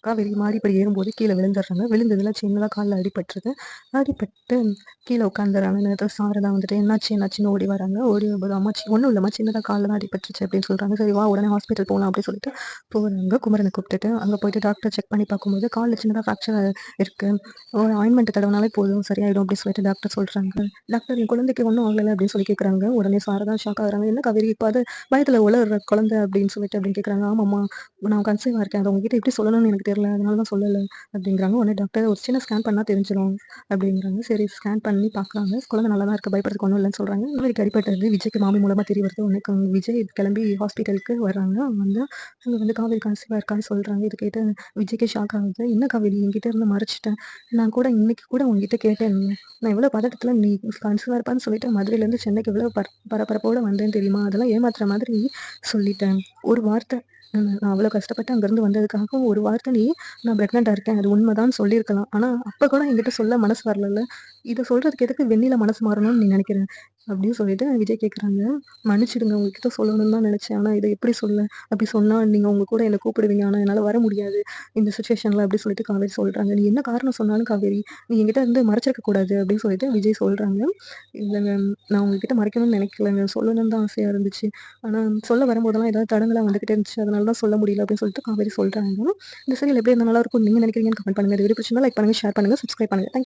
காவேரி மாடிப்படி ஏறும்போது கீழ விழுந்துடுறாங்க. விழுந்ததுல சின்னதா கால்ல அடிபட்டுருது. அடிபட்டு கீழ உட்காந்துர்றாங்க. அந்த நேரத்துல சாரதா வந்துட்டு என்னாச்சுன்னு ஓடி வராங்க. ஓடி வரும்போது அம்மாச்சி ஒண்ணும் இல்லம்மா சின்னதா கால்ல தான் அடிபட்டுருச்சு அப்படின்னு சொல்றாங்க. சரி வா உடனே ஹாஸ்பிட்டல் போலாம் அப்படின்னு சொல்லிட்டு போறாங்க. குமரன கூப்பிட்டுட்டு அங்க போயிட்டு டாக்டர் செக் பண்ணி பார்க்கும்போது கால்ல சின்னதா ஃப்ராக்சர் இருக்கு. ஒரு ஆயின்மெண்ட் தடவினாலே போதும் சரியாயிடும் அப்படின்னு சொல்லிட்டு டாக்டர் சொல்றாங்க. டாக்டர் என் குழந்தைக்கு ஒண்ணும் ஆகல அப்படின்னு சொல்லி கேட்குறாங்க. உடனே சாரதா ஷாக் ஆகுறாங்க. என்ன காவேரி இப்ப அது பயத்துல உளறுற குழந்தை அப்படின்னு கேட்குறாங்க. ஆமாம்மா நான் கன்சீவா இருக்கேன். அத உங்ககிட்ட எப்படி சொல்லணும்னு எனக்கு தெரியல. அதனால தான் சொல்லல அப்படிங்கிறாங்க. உடனே டாக்டர் ஒரு சின்ன ஸ்கேன் பண்ணா தெரிஞ்சிரும் அப்படிங்கிறாங்க. சரி ஸ்கேன் பண்ணி பார்க்குறாங்க. குழந்தை நல்லா தான் இருக்கு. பயப்படுறதுக்கு ஒண்ணும் இல்லன்னு சொல்றாங்க. காவேரிக்கு அடிபட்டது விஜய்க்கு மாமி மூலமா தெரிய வருது. உடனே விஜய் கிளம்பி ஹாஸ்பிட்டலுக்கு வர்றாங்க. வந்து அங்க வந்து காவேரி கன்சீவா இருக்கான்னு சொல்றாங்க. இத கேட்டு விஜய்க்கே ஷாக் ஆகுது. என்ன காவேரி என்கிட்ட இருந்து மறைச்சிட்டேன். நான் கூட இன்னைக்கு கூட உன்கிட்ட கேட்டேன். நான் எவ்வளோ பதட்டத்துல நீ கன்சீவா இருப்பான்னு சொல்லிட்டு மதுரையிலேருந்து சென்னைக்கு எவ்வளோ பரபரப்போட வந்தேன்னு தெரியுமா? அதெல்லாம் ஏமாத்துற மாதிரி சொல்லிட்டேன். ஒரு வார்த்தை நான் அவ்வளோ கஷ்டப்பட்டு அங்கேருந்து வந்ததுக்காக ஒரு வார்த்தை நீ நான் பிரெக்னென்ட்டா இருக்கேன். அது உண்மைதான்னு சொல்லியிருக்கலாம். ஆனா, அப்ப கூட என்கிட்ட சொல்ல மனசு வரலல்ல. இத சொல்றதுக்கு எதுக்கு வெண்ணிலா மனசு மாறணும்னு நீ நினைக்கிற? அப்படின்னு சொல்லிட்டு விஜய் கேட்குறாங்க. மன்னிச்சிடுங்க உங்ககிட்ட சொல்லணும்னு தான் நினைச்சேன். ஆனா இத எப்படி சொல்ல? அப்படி சொன்னா நீங்க உங்க கூட என்ன கூப்பிடுவீங்க. ஆனா என்னால வர முடியாது. இந்த சிச்சுவேஷன்ல அப்படி சொல்லிட்டு காவேரி சொல்றாங்க. நீ என்ன காரணம் சொன்னாலும் காவேரி, நீ என்கிட்ட இருந்து மறைச்சிருக்க கூடாது அப்படின்னு சொல்லிட்டு விஜய் சொல்றாங்க. இல்லங்க நான் உங்ககிட்ட மறைக்கணும்னு நினைக்கலங்க. சொல்லணும்னு தான் ஆசையா இருந்துச்சு. ஆனா சொல்ல வரும்போதெல்லாம் ஏதாவது தடங்கலா வந்துகிட்டே இருந்துச்சு. அதனால தான் சொல்ல முடியல அப்படின்னு சொல்லிட்டு காவேரி சொல்றாங்க. இந்த சீரியல் எப்படி இருந்தா நல்லா இருக்கும்னு நீங்க நினைக்கிறீங்கன்னு கமெண்ட் பண்ணுங்க. இந்த வீடியோ பிடிச்சிருந்தா லைக் பண்ணுங்க, ஷேர் பண்ணுங்க, சப்ஸ்கிரைப் பண்ணுங்க. தேங்க்